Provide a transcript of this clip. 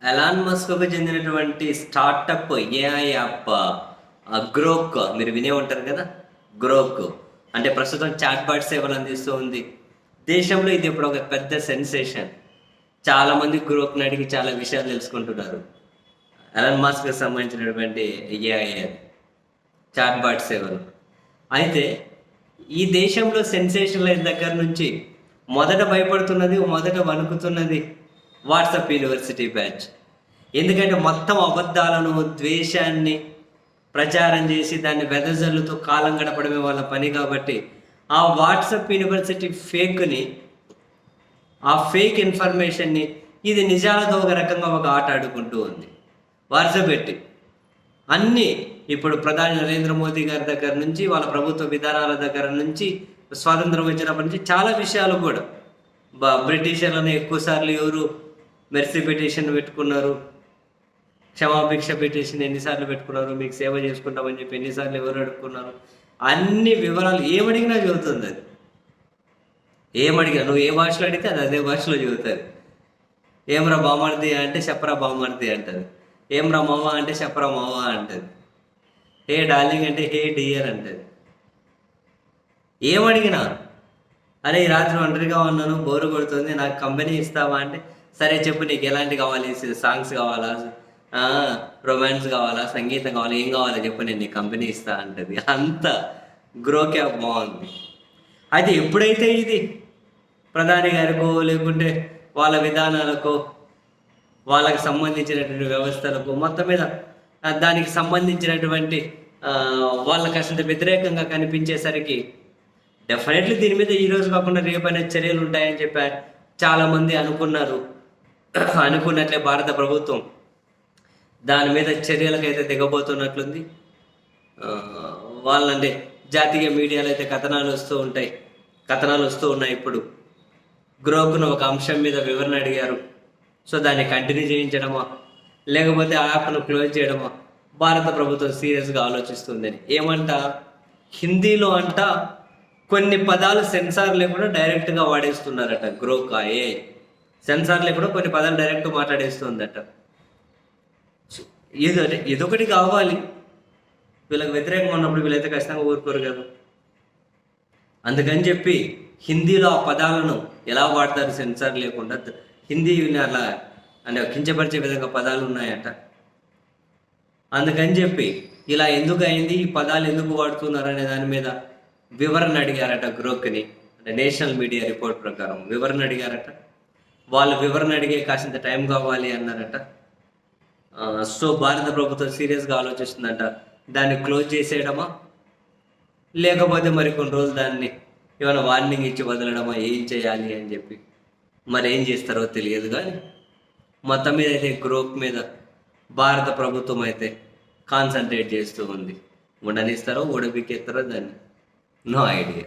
Elon మస్క్‌కు చెందినటువంటి startup AI app Grok మీరు వినే ఉంటారు కదా! గ్రోక్ అంటే ప్రస్తుతం చాట్‌బాట్ సేవలు అందిస్తూ ఉంది. దేశంలో ఇది ఇప్పుడు ఒక పెద్ద సెన్సేషన్. చాలామంది గ్రోక్‌ని అడిగి చాలా విషయాలు తెలుసుకుంటున్నారు. ఎలాన్ మస్క్‌కి సంబంధించినటువంటి ఏఐ చాట్‌బాట్ సేవలు. అయితే ఈ దేశంలో సెన్సేషన్‌లు అయిన దగ్గర నుంచి మొదట భయపడుతున్నది, మొదట వణుకుతున్నది వాట్సాప్ యూనివర్సిటీ బ్యాచ్. ఎందుకంటే మొత్తం అబద్ధాలను, ద్వేషాన్ని ప్రచారం చేసి దాన్ని వెదజల్లుతూ కాలం గడపడమే వాళ్ళ పని కాబట్టి, ఆ వాట్సాప్ యూనివర్సిటీ ఫేక్‌ని, ఆ ఫేక్ ఇన్ఫర్మేషన్‌ని ఇది నిజాలతో ఒక రకంగా ఒక ఆట ఆడుకుంటూ ఉంది. వరుసపెట్టి అన్నీ ఇప్పుడు ప్రధాని నరేంద్ర మోదీ గారి దగ్గర నుంచి, వాళ్ళ ప్రభుత్వ విధానాల దగ్గర నుంచి, స్వాతంత్రం వచ్చినప్పటి నుంచి చాలా విషయాలు కూడా బ్రిటిషర్లను ఎక్కువ సార్లు ఎవరు మెర్సీ పిటిషన్ పెట్టుకున్నారు, క్షమాభిక్ష పిటిషన్ ఎన్నిసార్లు పెట్టుకున్నారు, మీకు సేవ చేసుకుంటామని చెప్పి ఎన్నిసార్లు ఎవరు అడుక్కున్నారు, అన్ని వివరాలు ఏమడిగినా చెబుతుంది అది. ఏమడిగినా నువ్వు ఏ భాషలో అడిగితే అది అదే భాషలో చెబుతుంది. ఏమ్రా బామర్ది అంటే చెప్పరా బామర్ది అంటది. ఏమ్రా మామ అంటే చెప్పరా మామ అంటది. హే డార్లింగ్ అంటే హే డియర్ అంటది. ఏమడిగినా అరే ఈ రాత్రి ఒంటరిగా ఉన్నాను, బోరు కొడుతుంది, నాకు కంపెనీ ఇస్తావా అంటే సరే చెప్పు నీకు ఎలాంటి కావాలి, సాంగ్స్ కావాలా, రొమాన్స్ కావాలా, సంగీతం కావాలా, ఏం కావాలో చెప్పు నేను నీ కంపెనీ ఇస్తా అంటది. అంత గ్రో క్యాప్ బాగుంది. అయితే ఎప్పుడైతే ఇది ప్రధాని గారికో లేకుంటే వాళ్ళ విధానాలకో వాళ్ళకి సంబంధించినటువంటి వ్యవస్థలకు మొత్తం మీద దానికి సంబంధించినటువంటి వాళ్ళకి అసలు వ్యతిరేకంగా కనిపించేసరికి డెఫినెట్లీ దీని మీద ఈ రోజు కాకుండా రేపైనా చర్యలు ఉంటాయని చెప్పారు చాలామంది అనుకున్నారు. అనుకున్నట్లే భారత ప్రభుత్వం దాని మీద చర్యలకైతే దిగబోతున్నట్లుంది. వాళ్ళంటే జాతీయ మీడియాలో అయితే కథనాలు వస్తూ ఉన్నాయి. ఇప్పుడు గ్రోక్ను ఒక అంశం మీద వివరణ అడిగారు. సో దాన్ని కంటిన్యూ చేయించడమా లేకపోతే ఆ యాప్ను క్లోజ్ చేయడమా భారత ప్రభుత్వం సీరియస్గా ఆలోచిస్తుందని. ఏమంట హిందీలో అంట కొన్ని పదాలు సెన్సార్ లేకుండా డైరెక్ట్గా వాడేస్తున్నారట. గ్రోక్ సెన్సార్ లేకుండా కొన్ని పదాలు డైరెక్ట్ మాట్లాడేస్తుందట. ఇదొకటి కావాలి. వీళ్ళకి వ్యతిరేకంగా ఉన్నప్పుడు వీళ్ళైతే ఖచ్చితంగా ఊరుకోరు కదా. అందుకని చెప్పి హిందీలో ఆ పదాలను ఎలా వాడతారు సెన్సార్ లేకుండా, హిందీని అలా అంటే కించపరిచే విధంగా పదాలు ఉన్నాయట. అందుకని చెప్పి ఇలా ఎందుకు అయింది, ఈ పదాలు ఎందుకు వాడుతున్నారు అనే దాని మీద వివరణ అడిగారట గ్రోక్ని. అంటే నేషనల్ మీడియా రిపోర్ట్ ప్రకారం వివరణ అడిగారట. వాళ్ళు వివరణ అడిగే కాసింత టైం కావాలి అన్నారట. సో భారత ప్రభుత్వం సీరియస్గా ఆలోచిస్తుందంట దాన్ని క్లోజ్ చేసేయడమా లేకపోతే మరి కొన్ని రోజులు దాన్ని ఏమైనా వార్నింగ్ ఇచ్చి వదలడమా, ఏం చేయాలి అని చెప్పి మరి ఏం చేస్తారో తెలియదు. కానీ మొత్తం మీద అయితే గ్రోక్ మీద భారత ప్రభుత్వం అయితే కాన్సన్ట్రేట్ చేస్తూ ఉంది. ఉండనిస్తారో ఊడబిక్కేస్తారో దాన్ని నో ఐడియా.